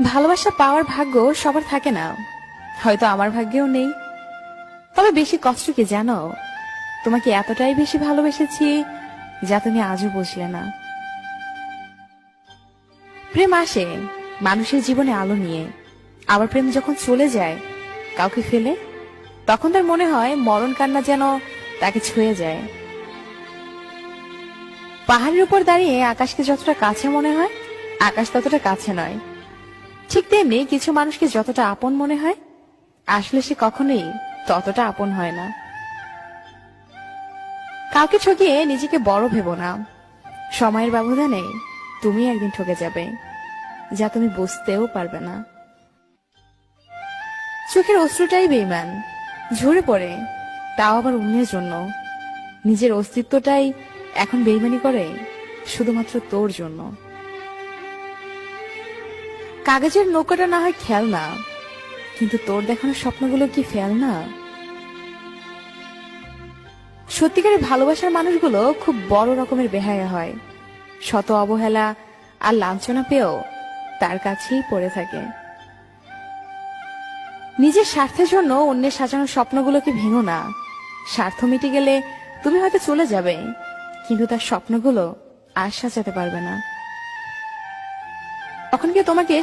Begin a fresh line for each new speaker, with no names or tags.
ভালোবাসা পাওয়ার ভাগ্য সবার থাকে না, হয়তো আমার ভাগ্যেও নেই। তবে বেশি কষ্ট কি জানো, তোমাকে এতটাই বেশি ভালোবেসেছি যা তুমি আজও বুঝলে না। প্রেম আসে মানুষের জীবনে আলো নিয়ে, আবার প্রেম যখন চলে যায় কাউকে ফেলে, তখন তার মনে হয় মরণ কান্না যেন তাকে ছুঁয়ে যায়। পাহাড়ের উপর দাঁড়িয়ে আকাশকে যতটা কাছে মনে হয়, আকাশ ততটা কাছে নয়। ঠিক তেমনি কিছু মানুষকে যতটা আপন মনে হয়, আসলে সে কখনোই ততটা আপন হয় না। কাউকে ঠকিয়ে নিজেকে বড় ভেবো না, সময়ের ব্যবধানে তুমি একদিন ঠকে যাবে, যা তুমি বুঝতেও পারবে না। চোখের অশ্রুটাই বেঈমান, ঝরে পড়ে, তাও আবার অন্যের জন্য। নিজের অস্তিত্বটাই এখন বেঈমানি করে শুধুমাত্র তোর জন্য। কাগজের নৌকাটা না হয় খেলনা, কিন্তু তোর দেখানো স্বপ্নগুলো কি ফেলনা? সত্যিকারের ভালোবাসার মানুষগুলো খুব বড় রকমের বেহায়া হয়, শত অবহেলা আর লাঞ্ছনা পেয়েও তার কাছেই পড়ে থাকে। নিজের স্বার্থের জন্য অন্যের সাজানো স্বপ্নগুলোকে ভেঙো না। স্বার্থ মিটে গেলে তুমি হয়তো চলে যাবে, কিন্তু তার স্বপ্নগুলো আর সাজাতে পারবে না। তখন কি তোমাকে